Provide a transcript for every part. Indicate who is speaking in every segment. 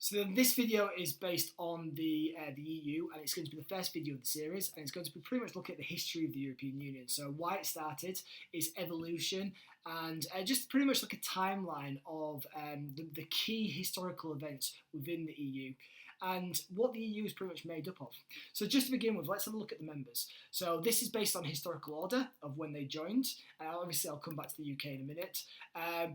Speaker 1: So this video is based on the EU, and it's going to be the first video of the series, and it's going to be pretty much looking at the history of the European Union. So why it started, its evolution, and just pretty much like a timeline of the key historical events within the EU and what the EU is pretty much made up of. So just to begin with, let's have a look at the members. So this is based on historical order of when they joined. Obviously, I'll come back to the UK in a minute,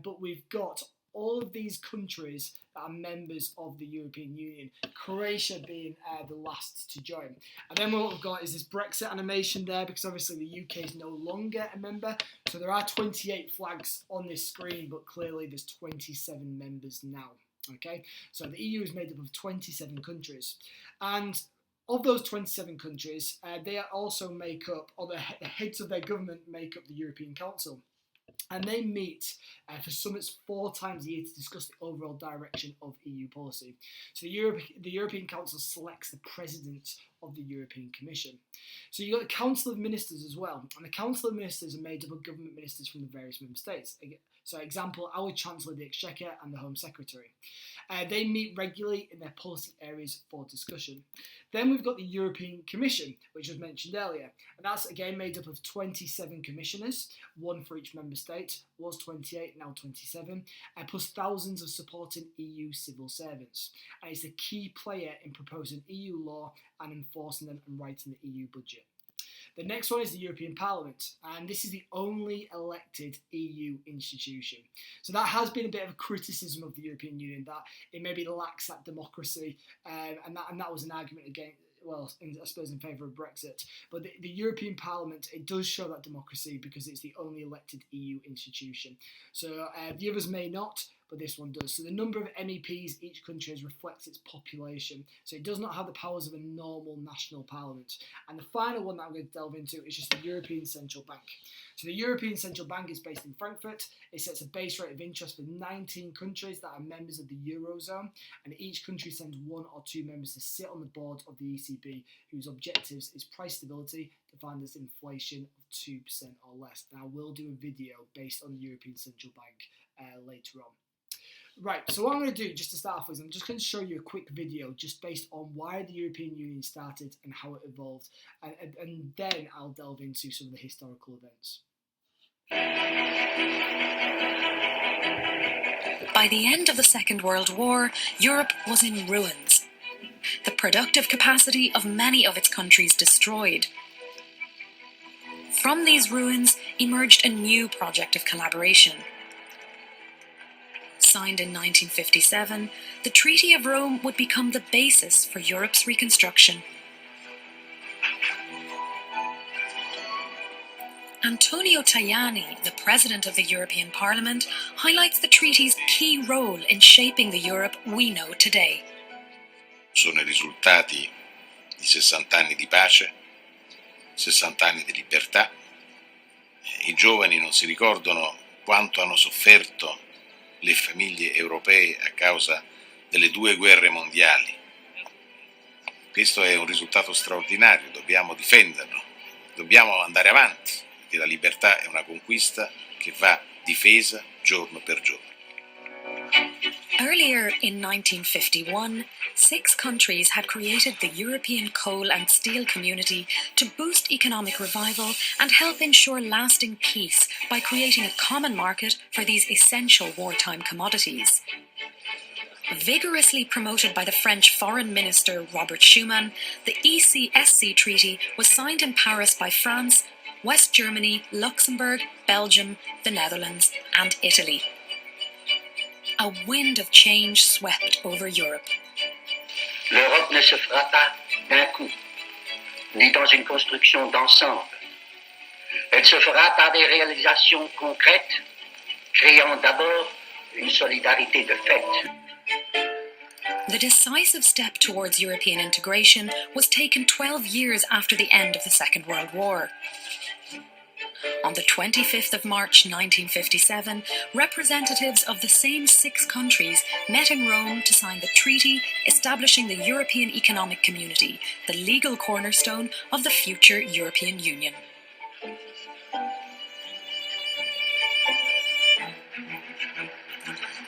Speaker 1: but we've got all of these countries that are members of the European Union, Croatia being the last to join. And then what we've got is this Brexit animation there, because obviously the UK is no longer a member. So there are 28 flags on this screen, but clearly there's 27 members now. Okay, so the EU is made up of 27 countries. And of those 27 countries, they also make up, or the heads of their government make up the European Council. And they meet for summits 4 times a year to discuss the overall direction of EU policy. So the European Council selects the president of the European Commission. So you've got the Council of Ministers as well. And the Council of Ministers are made up of government ministers from the various member states. So example, our Chancellor of the Exchequer and the Home Secretary. They meet regularly in their policy areas for discussion. Then we've got the European Commission, which was mentioned earlier. And that's again made up of 27 commissioners, 1 for each member state, was 28, now 27, plus thousands of supporting EU civil servants. And it's a key player in proposing EU law and enforcing them and writing the EU budget. The next one is the European Parliament, and this is the only elected EU institution. So that has been a bit of a criticism of the European Union, that it maybe lacks that democracy, and that was an argument against, well, I suppose in favour of Brexit. But the European Parliament, it does show that democracy because it's the only elected EU institution. So the others may not, but this one does. So the number of MEPs each country has reflects its population. So it does not have the powers of a normal national parliament. And the final one that I'm going to delve into is just the European Central Bank. So the European Central Bank is based in Frankfurt. It sets a base rate of interest for 19 countries that are members of the Eurozone. And each country sends 1 or 2 members to sit on the board of the ECB, whose objectives is price stability, defined as inflation of 2% or less. And I will do a video based on the European Central Bank later on. Right, so what I'm going to do, just to start off with, I'm just going to show you a quick video just based on why the European Union started and how it evolved, and then I'll delve into some of the historical events.
Speaker 2: By the end of the Second World War, Europe was in ruins. The productive capacity of many of its countries destroyed. From these ruins emerged a new project of collaboration. Signed in 1957, the Treaty of Rome would become the basis for Europe's reconstruction. Antonio Tajani, the President of the European Parliament, highlights the treaty's key role in shaping the Europe we know today.
Speaker 3: Sono i risultati di 60 anni di pace, 60 anni di libertà. I giovani non si ricordano quanto hanno sofferto le famiglie europee a causa delle 2 guerre mondiali. Questo è un risultato straordinario, dobbiamo difenderlo, dobbiamo andare avanti, perché la libertà è una conquista che va difesa giorno per giorno.
Speaker 2: Earlier in 1951, 6 countries had created the European Coal and Steel Community to boost economic revival and help ensure lasting peace by creating a common market for these essential wartime commodities. Vigorously promoted by the French Foreign Minister Robert Schuman, the ECSC Treaty was signed in Paris by France, West Germany, Luxembourg, Belgium, the Netherlands, and Italy. A wind of change swept over Europe.
Speaker 4: L'Europe ne se fera pas d'un coup, ni dans une construction d'ensemble. Elle se fera par des réalisations concrètes, créant d'abord une solidarité de fait.
Speaker 2: The decisive step towards European integration was taken 12 years after the end of the Second World War. On the 25th of March 1957, representatives of the same 6 countries met in Rome to sign the treaty establishing the European Economic Community, the legal cornerstone of the future European Union.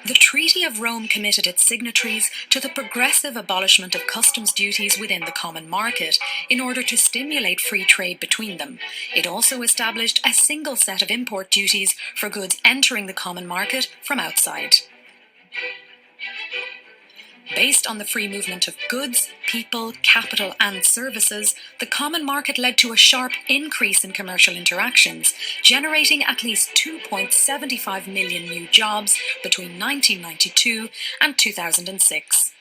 Speaker 2: The Treaty of Rome committed its signatories to the progressive abolishment of customs duties within the common market in order to stimulate free trade between them. It also established a single set of import duties for goods entering the common market from outside. Based on the free movement of goods, people, capital and services, the common market led to a sharp increase in commercial interactions, generating at least 2.75 million new jobs between 1992 and 2006.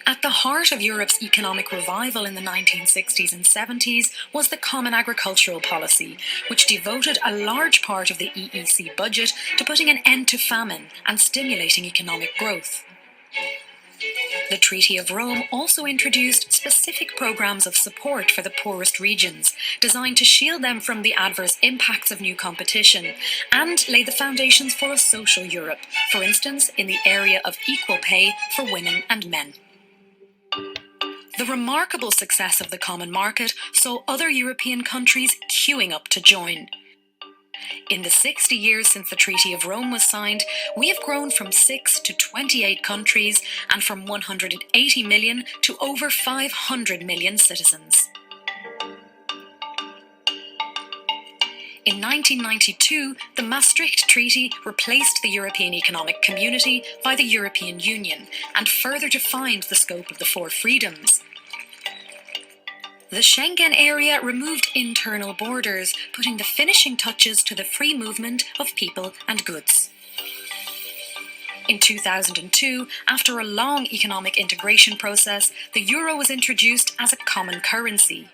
Speaker 2: At the heart of Europe's economic revival in the 1960s and 70s was the Common Agricultural Policy, which devoted a large part of the EEC budget to putting an end to famine and stimulating economic growth. The Treaty of Rome also introduced specific programs of support for the poorest regions, designed to shield them from the adverse impacts of new competition, and lay the foundations for a social Europe, for instance, in the area of equal pay for women and men. The remarkable success of the common market saw other European countries queuing up to join. In the 60 years since the Treaty of Rome was signed, we have grown from 6 to 28 countries and from 180 million to over 500 million citizens. In 1992, the Maastricht Treaty replaced the European Economic Community by the European Union and further defined the scope of the four freedoms. The Schengen area removed internal borders, putting the finishing touches to the free movement of people and goods. In 2002, after a long economic integration process, the euro was introduced as a common currency.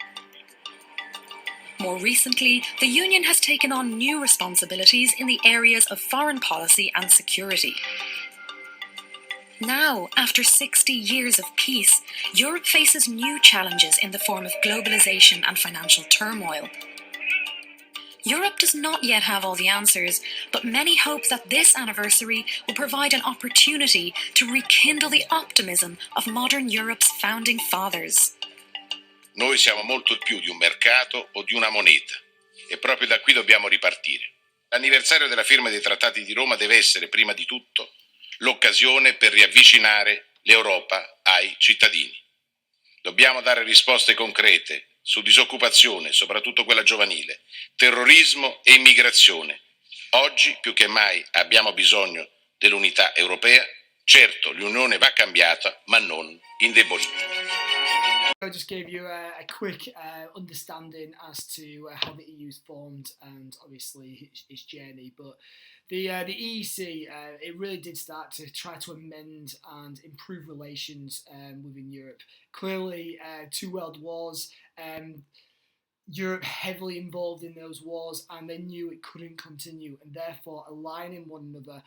Speaker 2: More recently, the Union has taken on new responsibilities in the areas of foreign policy and security. Now, after 60 years of peace, Europe faces new challenges in the form of globalization and financial turmoil. Europe does not yet have all the answers, but many hope that this anniversary will provide an opportunity to rekindle the optimism of modern Europe's founding fathers.
Speaker 3: Noi siamo molto più di un mercato o di una moneta e proprio da qui dobbiamo ripartire. L'anniversario della firma dei Trattati di Roma deve essere, prima di tutto, l'occasione per riavvicinare l'Europa ai cittadini. Dobbiamo dare risposte concrete su disoccupazione, soprattutto quella giovanile, terrorismo e immigrazione. Oggi più che mai abbiamo bisogno dell'unità europea. Certo, l'Unione va cambiata, ma non indebolita.
Speaker 1: I just gave you a quick understanding as to how the EU is formed and obviously its journey, but the EEC, it really did start to try to amend and improve relations within Europe. Clearly, two world wars, Europe heavily involved in those wars, and they knew it couldn't continue, and therefore aligning one another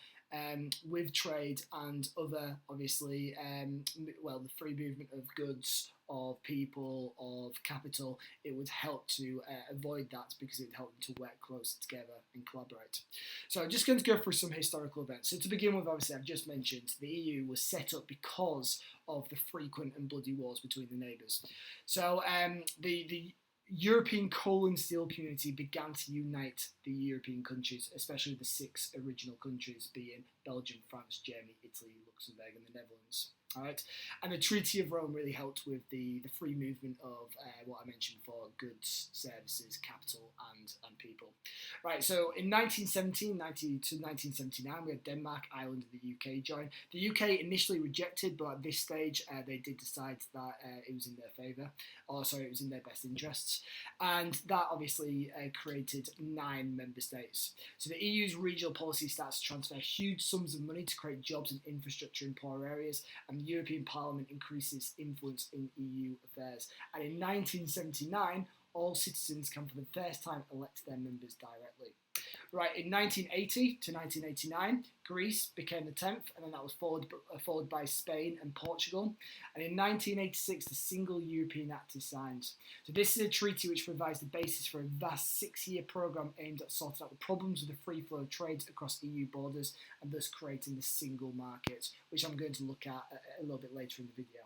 Speaker 1: with trade and other, obviously, the free movement of goods, of people, of capital, it would help to avoid that because it would help them to work closer together and collaborate. So I'm just going to go through some historical events. So to begin with, obviously, I've just mentioned the EU was set up because of the frequent and bloody wars between the neighbours. So the European coal and steel community began to unite the European countries, especially the six original countries being Belgium, France, Germany, Italy, Luxembourg and the Netherlands. All right, and the Treaty of Rome really helped with the free movement of what I mentioned before, goods, services, capital and people. Right, so in 1917 to 1979, we had Denmark, Ireland and the UK join. The UK initially rejected, but at this stage they did decide that it was in their favour, it was in their best interests. And that obviously created 9 member states. So the EU's regional policy starts to transfer huge sums of money to create jobs and infrastructure in poor areas, and the European Parliament increases influence in EU affairs. And in 1979, all citizens can for the first time elect their members directly. Right, in 1980 to 1989, Greece became the 10th, and then that was followed by Spain and Portugal. And in 1986, the Single European Act is signed. So this is a treaty which provides the basis for a vast 6-year programme aimed at sorting out the problems with the free flow of trade across EU borders and thus creating the single market, which I'm going to look at a little bit later in the video.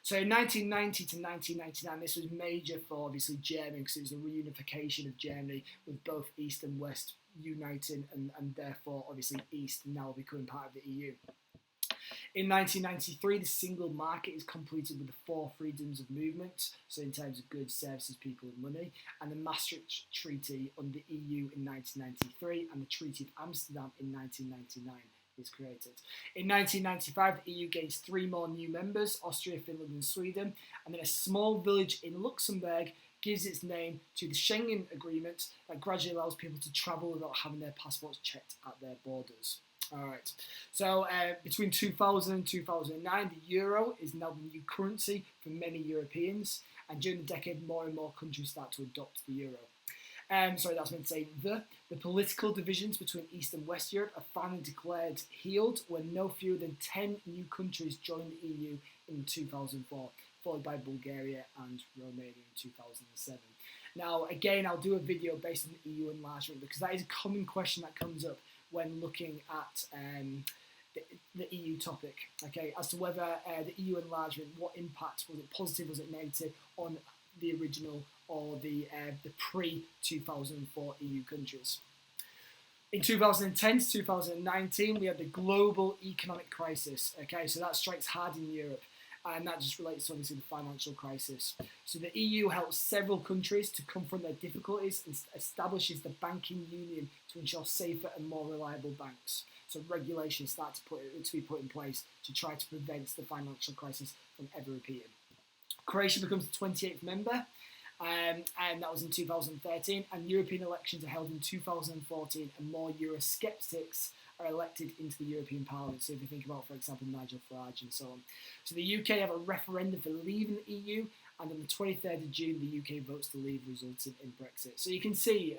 Speaker 1: So in 1990 to 1999, this was major for obviously Germany because it was the reunification of Germany with both East and West uniting and therefore obviously East now becoming part of the EU. In 1993, the single market is completed with the 4 freedoms of movement, so in terms of goods, services, people and money, and the Maastricht Treaty under the EU in 1993 and the Treaty of Amsterdam in 1999 is created. In 1995, the EU gains 3 more new members, Austria, Finland and Sweden, and then a small village in Luxembourg gives its name to the Schengen Agreement that gradually allows people to travel without having their passports checked at their borders. Alright, so between 2000 and 2009, the euro is now the new currency for many Europeans, and during the decade, more and more countries start to adopt the euro. Sorry, that's meant to say the political divisions between East and West Europe are finally declared healed when no fewer than 10 new countries joined the EU in 2004, followed by Bulgaria and Romania in 2007. Now, again, I'll do a video based on the EU enlargement because that is a common question that comes up when looking at the EU topic, okay, as to whether the EU enlargement, what impact, was it positive, was it negative on the original or the pre-2004 EU countries. In 2010 to 2019, we had the global economic crisis, okay, so that strikes hard in Europe. And that just relates to obviously the financial crisis. So the EU helps several countries to confront their difficulties and establishes the banking union to ensure safer and more reliable banks. So regulations start to be put in place to try to prevent the financial crisis from ever appearing. Croatia becomes the 28th member, and that was in 2013. And European elections are held in 2014, and more Eurosceptics are elected into the European Parliament. So if you think about, for example, Nigel Farage and so on. So the UK have a referendum for leaving the EU, and on the 23rd of June, the UK votes to leave, resulting in Brexit. So you can see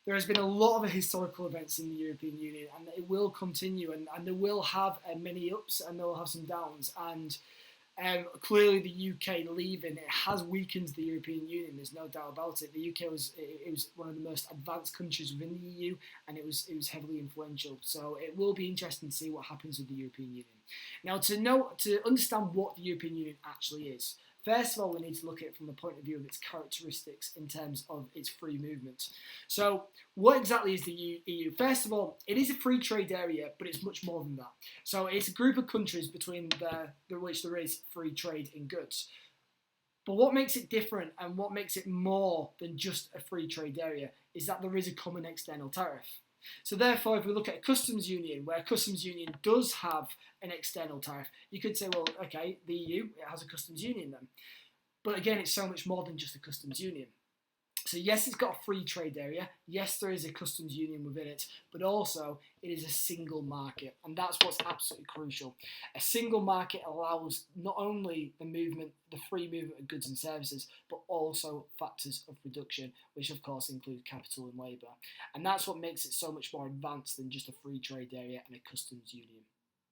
Speaker 1: there has been a lot of historical events in the European Union, and it will continue, and they will have many ups, and they will have some downs. And clearly, the UK leaving, it has weakened the European Union. There's no doubt about it. The UK was one of the most advanced countries within the EU, and it was heavily influential. So it will be interesting to see what happens with the European Union. Now, to understand what the European Union actually is, first of all, we need to look at it from the point of view of its characteristics in terms of its free movement. So what exactly is the EU? First of all, it is a free trade area, but it's much more than that. So it's a group of countries between which there is free trade in goods. But what makes it different and what makes it more than just a free trade area is that there is a common external tariff. So therefore, if we look at a customs union, where a customs union does have an external tariff, you could say, well, okay, the EU, it has a customs union then. But again, it's so much more than just a customs union. So yes, it's got a free trade area. Yes, there is a customs union within it, but also it is a single market. And that's what's absolutely crucial. A single market allows not only the free movement of goods and services, but also factors of production, which of course include capital and labour. And that's what makes it so much more advanced than just a free trade area and a customs union.